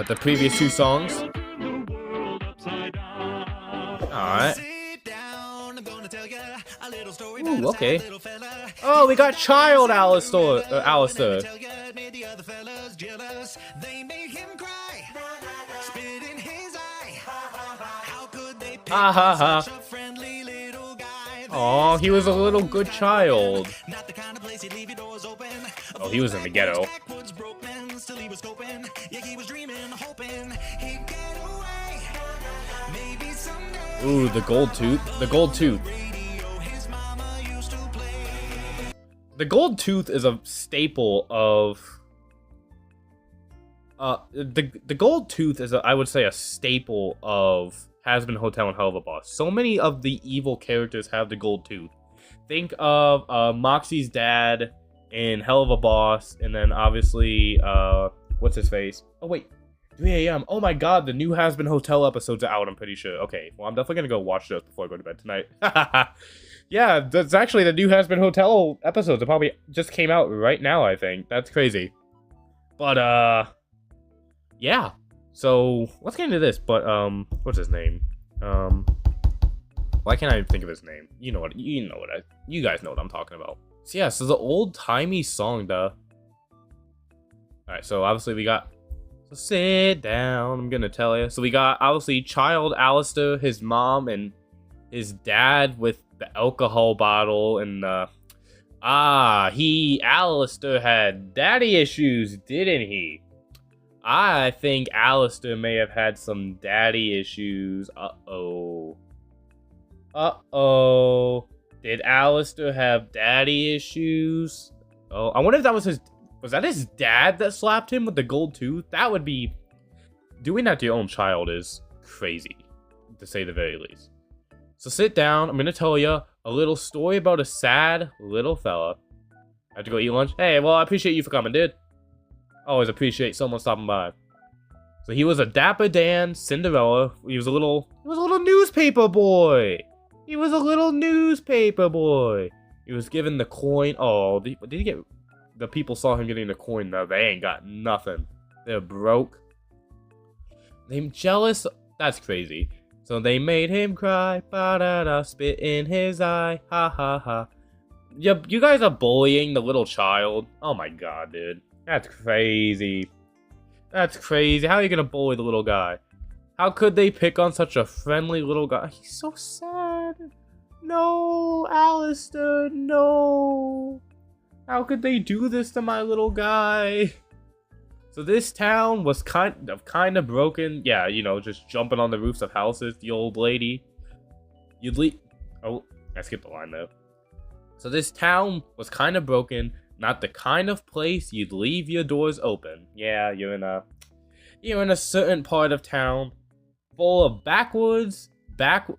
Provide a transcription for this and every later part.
The previous two songs. Alright. Ooh, okay. Oh, we got child Alastor. Alastor. Ha ha ha. Aw, he was a little good child. Oh, he was in the ghetto. Ooh, the gold tooth. The gold tooth. The gold tooth is a staple of... the gold tooth is, I would say, a staple of Hazbin Hotel and Hell of a Boss. So many of the evil characters have the gold tooth. Think of Moxie's dad in Hell of a Boss, and then obviously, what's his face? Oh, wait. 3 a.m. Oh my god, the new Hazbin Hotel episodes are out, I'm pretty sure. Okay, well, I'm definitely gonna go watch those before I go to bed tonight. Yeah, that's actually the new Hazbin Hotel episodes. It probably just came out right now, I think. That's crazy. But, yeah. So, let's get into this, but, what's his name? Why can't I think of his name? You guys know what I'm talking about. So, yeah, so the old-timey song, Alright, so obviously we got... So sit down, I'm gonna tell you. So we got, obviously, child Alastor, his mom, and his dad with the alcohol bottle, and, Alastor had daddy issues, didn't he? I think Alastor may have had some daddy issues. Uh-oh. Uh-oh. Did Alastor have daddy issues? Oh, I wonder if that was his... Was that his dad that slapped him with the gold tooth? That would be... Doing that to your own child is crazy, to say the very least. So sit down. I'm going to tell you a little story about a sad little fella. I have to go eat lunch. Hey, well, I appreciate you for coming, dude. Always appreciate someone stopping by. So he was a Dapper Dan Cinderella. He was a little newspaper boy. He was a little newspaper boy. He was given the coin. Oh, did he get... The people saw him getting the coin, though. They ain't got nothing. They're broke. They're jealous. That's crazy. So they made him cry. Ba-da-da, spit in his eye. Ha ha ha. You guys are bullying the little child. Oh my god, dude. That's crazy. That's crazy. How are you gonna bully the little guy? How could they pick on such a friendly little guy? He's so sad. No, Alastor, no. How could they do this to my little guy? So this town was kind of broken. Yeah, you know, just jumping on the roofs of houses. The old lady. You'd leave. Oh, I skipped the line though. So this town was kind of broken. Not the kind of place you'd leave your doors open. Yeah, you're in a certain part of town full of backwoods. Wow,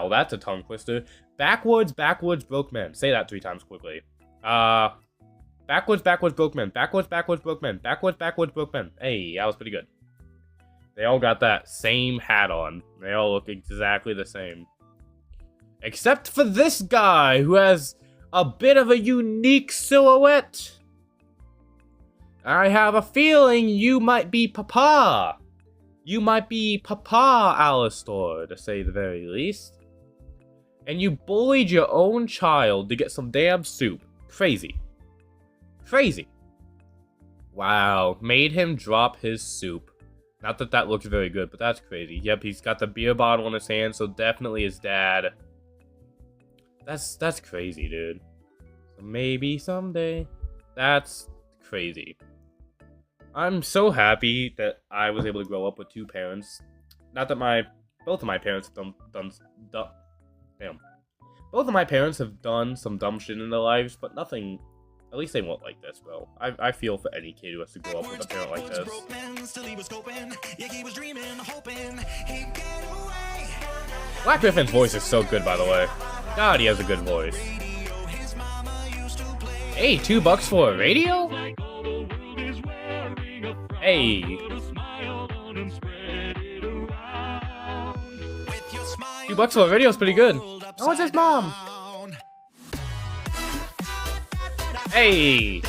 that's a tongue twister. Backwoods, broke men. Say that 3 times quickly. Backwoods, broke men. Backwoods, broke men. Backwoods, broke men. Hey, that was pretty good. They all got that same hat on. They all look exactly the same. Except for this guy, who has a bit of a unique silhouette. I have a feeling you might be Papa. You might be Papa Alastor, to say the very least. And you bullied your own child to get some damn soup. Crazy. Crazy. Wow. Made him drop his soup. Not that that looks very good, but that's crazy. Yep, he's got the beer bottle in his hand, so definitely his dad. That's crazy, dude. So maybe someday. That's crazy. I'm so happy that I was able to grow up with 2 parents. Not that both of my parents have both of my parents have done some dumb shit in their lives, but nothing. At least they won't like this, bro. I feel for any kid who has to grow up with a parent like this. Black Griffin's voice is so good, by the way. God, he has a good voice. Hey, $2 for a radio? Hey. $2 for a radio is pretty good. Oh, it's his mom. Hey.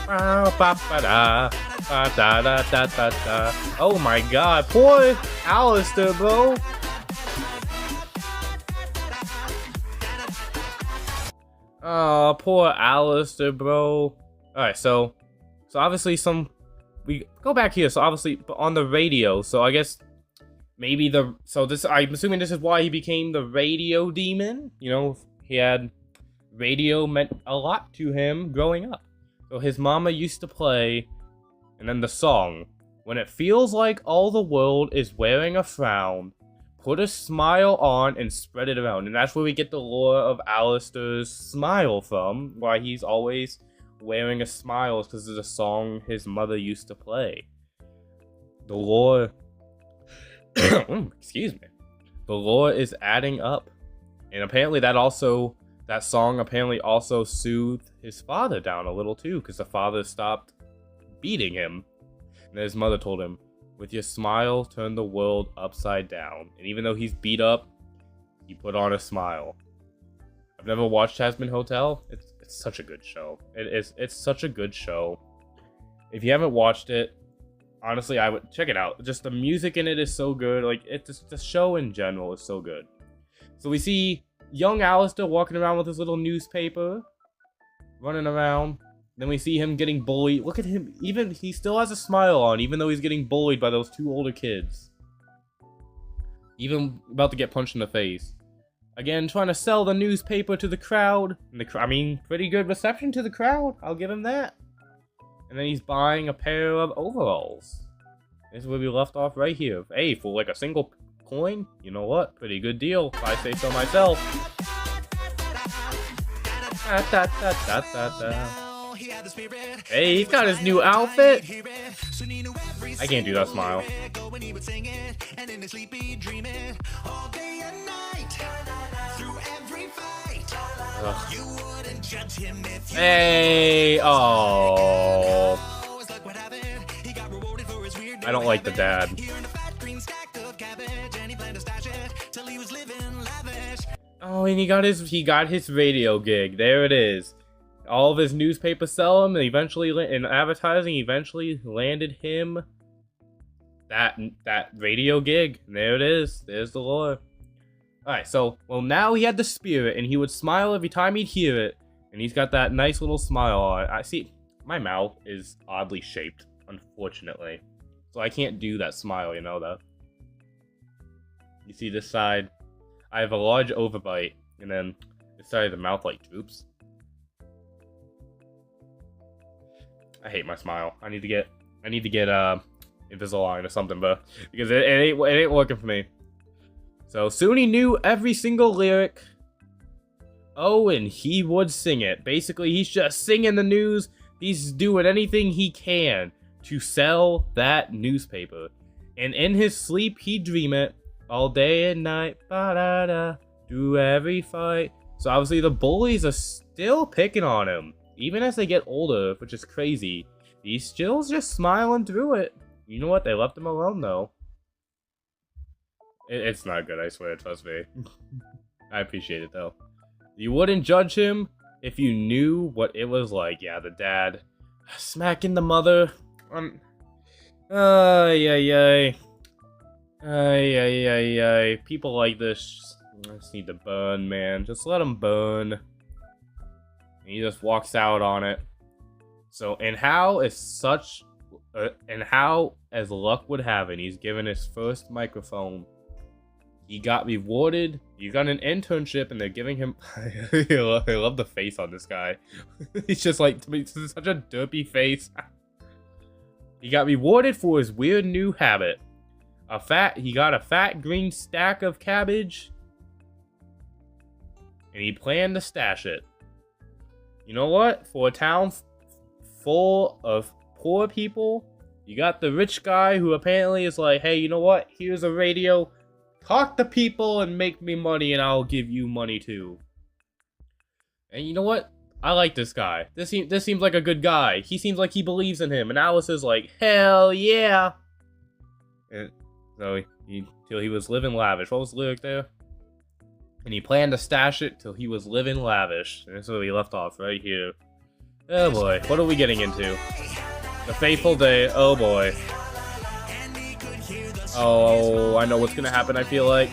Oh my god, poor Alastor, bro. Oh, poor Alastor, bro. Alright, so obviously we go back here, so obviously on the radio, so I guess maybe I'm assuming this is why he became the radio demon. You know, he had radio meant a lot to him growing up. So his mama used to play, and then the song, when it feels like all the world is wearing a frown, put a smile on and spread it around. And that's where we get the lore of Alastor's smile from, why he's always wearing a smile, because it's a song his mother used to play. The lore excuse me. The lore is adding up. And apparently that song apparently also soothed his father down a little too, because the father stopped beating him. And his mother told him, with your smile, turn the world upside down. And even though he's beat up, he put on a smile. I've never watched Hazbin Hotel. It's such a good show. It's such a good show. If you haven't watched it, honestly, I would check it out. Just the music in it is so good. Like, the show in general is so good. So we see young Alastor walking around with his little newspaper, running around. Then we see him getting bullied. Look at him. Even he still has a smile on, even though he's getting bullied by those two older kids. Even about to get punched in the face. Again, trying to sell the newspaper to the crowd. And pretty good reception to the crowd. I'll give him that. And then he's buying a pair of overalls. This is where we left off right here. Hey, for like a single coin, you know what? Pretty good deal, if I say so myself. Hey, he's got his new outfit. I can't do that smile. Ugh. Hey, oh. I don't like the dad. Oh, and he got his radio gig. There it is. All of his newspapers sell him, and eventually in advertising eventually landed him that radio gig. And there it is. There's the lore. Alright, so, well, now he had the spirit, and he would smile every time he'd hear it, and he's got that nice little smile on it. I see, my mouth is oddly shaped, unfortunately, so I can't do that smile, you know that. You see this side, I have a large overbite, and then this side of the mouth, like, droops. I hate my smile. I need to get Invisalign or something, but, because it ain't working for me. So soon he knew every single lyric. Oh, and he would sing it. Basically, he's just singing the news. He's doing anything he can to sell that newspaper. And in his sleep, he'd dream it all day and night. Ba-da-da, through every fight. So obviously, the bullies are still picking on him. Even as they get older, which is crazy. He's still just smiling through it. You know what? They left him alone, though. It's not good, I swear, trust me. I appreciate it, though. You wouldn't judge him if you knew what it was like. Yeah, the dad smacking the mother. People like this just need to burn, man. Just let them burn. And he just walks out on it. So, and how, as luck would have it, he's given his first microphone. He got rewarded. He got an internship, and they're giving him. I love the face on this guy. He's just like such a derpy face. He got rewarded for his weird new habit. He got a fat green stack of cabbage, and he planned to stash it. You know what? For a town full of poor people, you got the rich guy who apparently is like, hey, you know what? Here's a radio. Talk to people and make me money, and I'll give you money too. And you know what? I like this guy. This seems like a good guy. He seems like he believes in him. And Alice is like, hell yeah. And so till he was living lavish. What was the lyric there? And he planned to stash it till he was living lavish. And that's where we left off, right here. Oh boy, what are we getting into? The fateful day, oh boy. Oh, I know what's gonna happen, I feel like.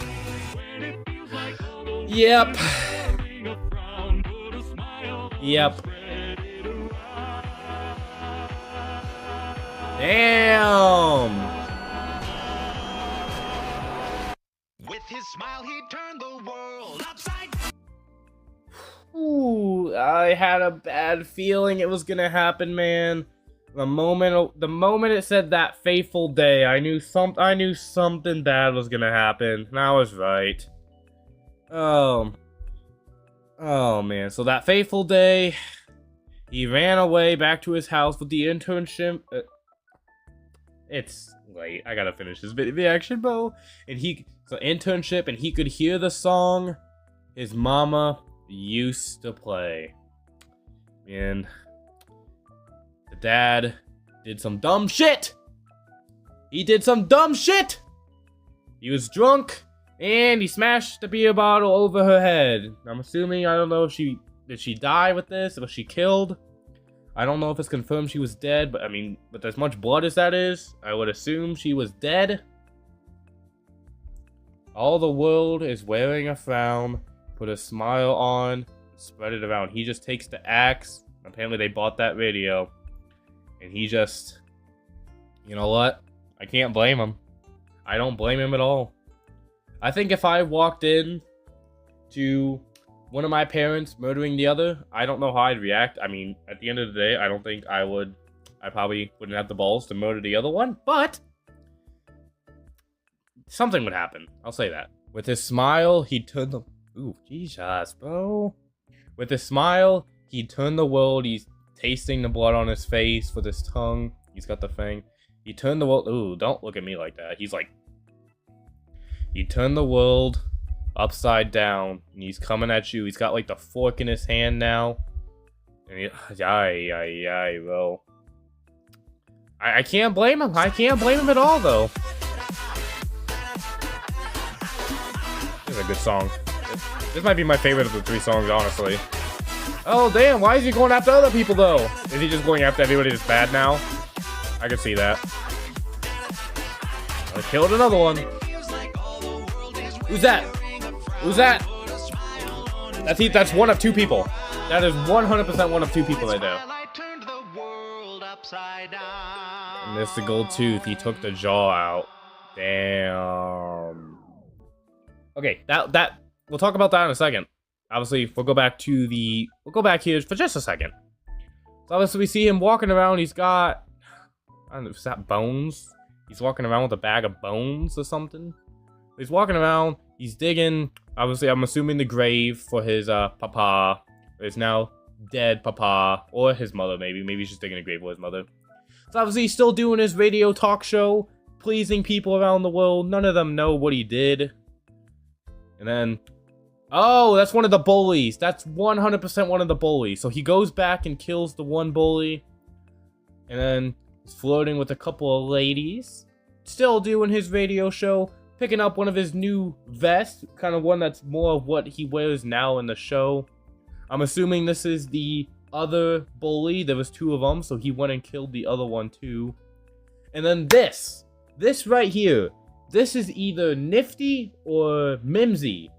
Yep. Yep. Damn! With his smile, he turned the world upside down. Ooh, I had a bad feeling it was gonna happen, man. The moment it said that fateful day, I knew something bad was gonna happen, and I was right. Oh man, so that fateful day, he ran away back to his house with the internship. It's late. I gotta finish this bit of reaction, bro. And internship, and he could hear the song his mama used to play. And the dad did some dumb shit. He did some dumb shit. He was drunk, and he smashed the beer bottle over her head. I'm assuming, I don't know if did she die with this? Was she killed? I don't know if it's confirmed she was dead, but I mean, with as much blood as that is, I would assume she was dead. All the world is wearing a frown, put a smile on, spread it around. He just takes the axe. Apparently they bought that radio. And he just, you know what? I can't blame him. I don't blame him at all. I think if I walked in to one of my parents murdering the other, I don't know how I'd react. I mean, at the end of the day, I don't think I would. I probably wouldn't have the balls to murder the other one, but something would happen. I'll say that. With his smile, he turned the... Ooh, Jesus, bro. With his smile, he turned the world. He's tasting the blood on his face with his tongue. He's got the thing. He turned the world... Ooh, don't look at me like that. He's like... He turned the world upside down, and he's coming at you. He's got like the fork in his hand now, and bro. I can't blame him. I can't blame him at all, though. This is a good song. This might be my favorite of the 3 songs, honestly. Oh damn! Why is he going after other people though? Is he just going after everybody that's bad now? I can see that. I killed another one. Who's that? Who's that? That's one of 2 people. That is 100% one of 2 people right there. And there's the gold tooth. He took the jaw out. Damn. Okay, that we'll talk about that in a second. Obviously, we'll go back here for just a second. So obviously we see him walking around. He's got, I don't know, is that bones? He's walking around with a bag of bones or something. He's walking around. He's digging. Obviously, I'm assuming the grave for his papa, his now dead papa, or his mother maybe. Maybe he's just digging a grave for his mother. So obviously, he's still doing his radio talk show, pleasing people around the world. None of them know what he did. And then, oh, that's one of the bullies. That's 100% one of the bullies. So he goes back and kills the one bully. And then he's flirting with a couple of ladies. Still doing his radio show. Picking up one of his new vests. Kind of one that's more of what he wears now in the show. I'm assuming this is the other bully. There was 2 of them. So he went and killed the other one too. And then this. This right here. This is either Nifty or Mimsy.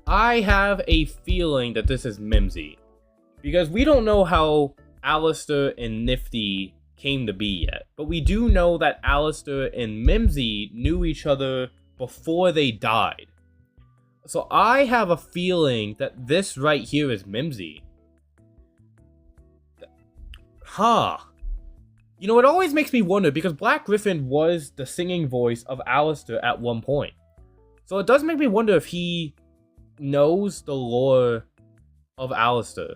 I have a feeling that this is Mimsy. Because we don't know how Alastor and Nifty came to be yet. But we do know that Alastor and Mimsy knew each other before they died. So I have a feeling that this right here is Mimsy. Huh. You know, it always makes me wonder, because Black Griffin was the singing voice of Alastor at one point. So it does make me wonder if he knows the lore of Alastor.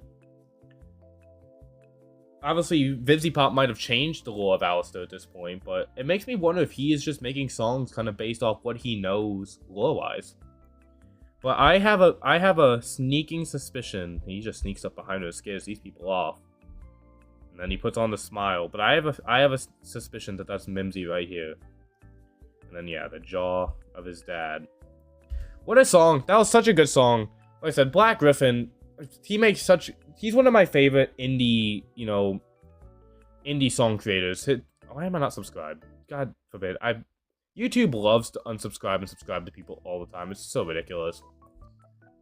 Obviously, Vivzy Pop might have changed the lore of Alastor at this point, but it makes me wonder if he is just making songs kind of based off what he knows lore-wise. But I have a sneaking suspicion. He just sneaks up behind her and scares these people off. And then he puts on the smile. But I have a suspicion that that's Mimsy right here. And then, yeah, the jaw of his dad. What a song. That was such a good song. Like I said, Black Griffin, he makes such he's one of my favorite indie, you know, indie song creators. Why am I not subscribed? God forbid. YouTube loves to unsubscribe and subscribe to people all the time. It's so ridiculous.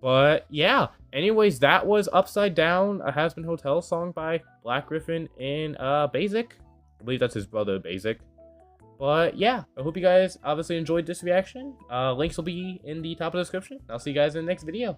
But yeah, anyways, that was Upside Down, a Hazbin Hotel song by Black Griffin and Basic. I believe that's his brother, Basic. But yeah, I hope you guys obviously enjoyed this reaction. Links will be in the top of the description. I'll see you guys in the next video.